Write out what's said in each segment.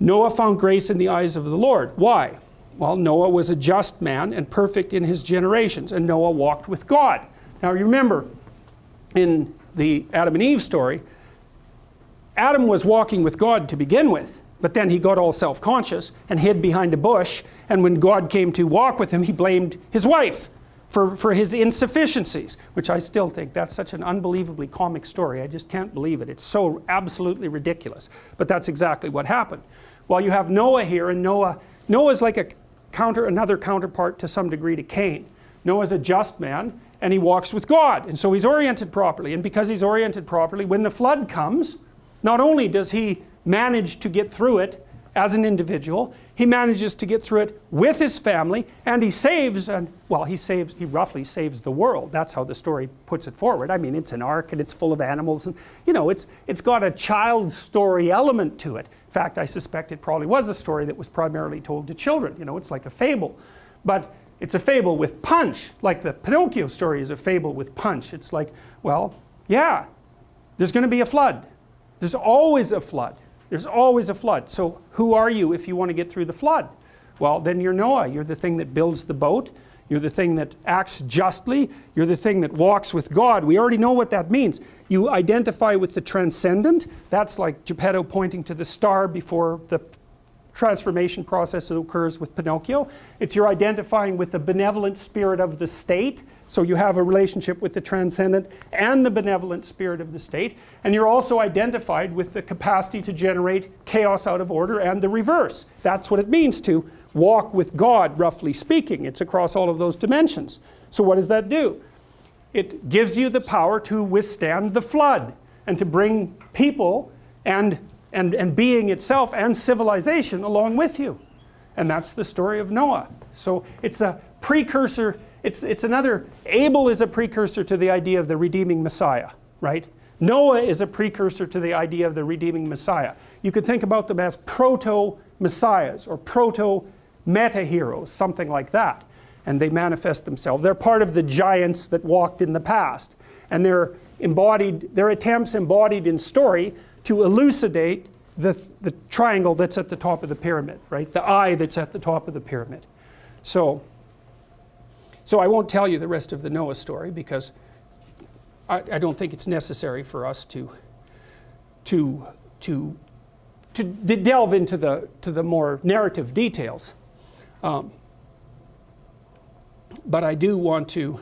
Noah found grace in the eyes of the Lord. Why? Well, Noah was a just man and perfect in his generations, and Noah walked with God. Now remember, in the Adam and Eve story, Adam was walking with God to begin with, but then he got all self-conscious and hid behind a bush, and when God came to walk with him, he blamed his wife for his insufficiencies, which I still think that's such an unbelievably comic story. I just can't believe it. It's so absolutely ridiculous. But that's exactly what happened. Well, you have Noah here, and Noah's like another counterpart to some degree to Cain. Noah's a just man, and he walks with God, and so he's oriented properly. And because he's oriented properly, when the flood comes, not only does he manage to get through it as an individual, he manages to get through it with his family, and he roughly saves the world. That's how the story puts it forward. I mean, it's an ark, and it's full of animals, and it's got a child story element to it. In fact, I suspect it probably was a story that was primarily told to children. It's like a fable. But it's a fable with punch, like the Pinocchio story is a fable with punch. It's like, well, yeah, there's going to be a flood. There's always a flood. There's always a flood. So who are you if you want to get through the flood? Well, then you're Noah. You're the thing that builds the boat. You're the thing that acts justly. You're the thing that walks with God. We already know what that means. You identify with the transcendent. That's like Geppetto pointing to the star before the transformation process that occurs with Pinocchio. It's you're identifying with the benevolent spirit of the state. So you have a relationship with the transcendent and the benevolent spirit of the state. And you're also identified with the capacity to generate chaos out of order and the reverse. That's what it means to walk with God, roughly speaking. It's across all of those dimensions. So what does that do? It gives you the power to withstand the flood and to bring people and being itself and civilization along with you. And that's the story of Noah. So it's a precursor. It's another, Abel is a precursor to the idea of the redeeming Messiah, right? Noah is a precursor to the idea of the redeeming Messiah. You could think about them as proto-messiahs or proto-meta-heroes, something like that. And they manifest themselves. They're part of the giants that walked in the past. And they're attempts embodied in story to elucidate the triangle that's at the top of the pyramid, right? The eye that's at the top of the pyramid. So I won't tell you the rest of the Noah story because I don't think it's necessary for us to delve into the more narrative details. But I do want to.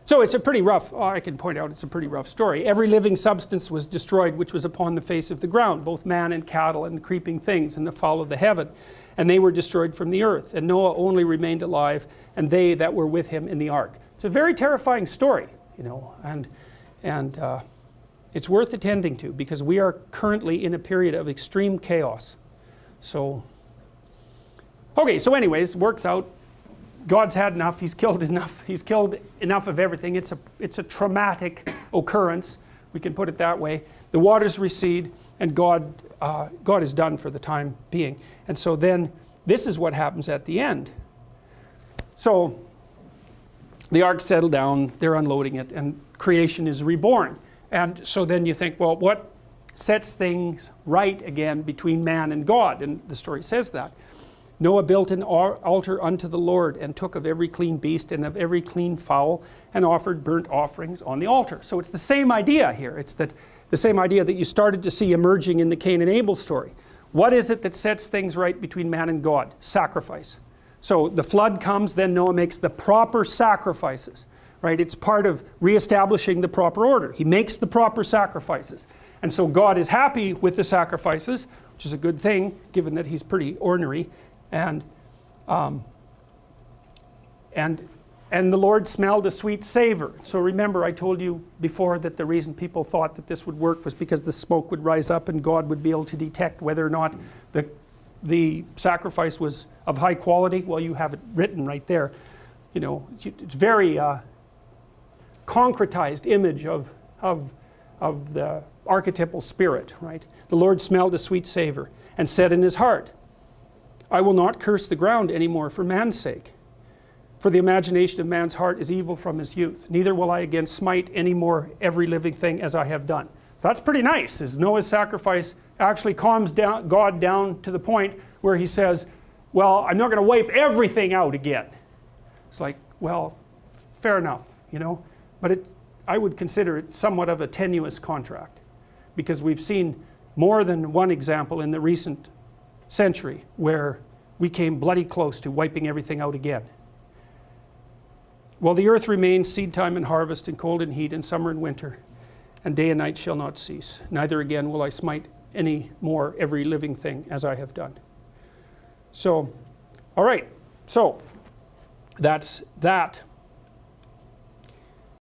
So it's a pretty rough, I can point out it's a pretty rough story. Every living substance was destroyed which was upon the face of the ground, both man and cattle and creeping things and the fowl of the heaven. And they were destroyed from the earth. And Noah only remained alive, and they that were with him in the ark. It's a very terrifying story, and it's worth attending to because we are currently in a period of extreme chaos. So, okay, so anyways, works out. God's had enough. He's killed enough. He's killed enough of everything. It's a traumatic occurrence. We can put it that way. The waters recede, and God is done for the time being. And so then this is what happens at the end. So the ark settled down. They're unloading it, and creation is reborn. And so then you think, well, what sets things right again between man and God? And the story says that. Noah built an altar unto the Lord and took of every clean beast and of every clean fowl and offered burnt offerings on the altar. So it's the same idea here. It's the same idea that you started to see emerging in the Cain and Abel story. What is it that sets things right between man and God? Sacrifice. So the flood comes, then Noah makes the proper sacrifices, right? It's part of reestablishing the proper order. He makes the proper sacrifices. And so God is happy with the sacrifices, which is a good thing, given that he's pretty ornery. And the Lord smelled a sweet savor. So remember, I told you before that the reason people thought that this would work was because the smoke would rise up and God would be able to detect whether or not the sacrifice was of high quality. Well, you have it written right there. It's very concretized image of the archetypal spirit, right? The Lord smelled a sweet savor and said in his heart, I will not curse the ground anymore for man's sake. For the imagination of man's heart is evil from his youth. Neither will I again smite any more every living thing as I have done. So that's pretty nice. Is Noah's sacrifice actually calms down God down to the point where he says, well, I'm not going to wipe everything out again. It's like, well, fair enough, you know, but I would consider it somewhat of a tenuous contract, because we've seen more than one example in the recent century where we came bloody close to wiping everything out again. While the earth remains, seed time and harvest, and cold and heat, and summer and winter, and day and night shall not cease. Neither again will I smite any more every living thing as I have done. So, all right, so that's that.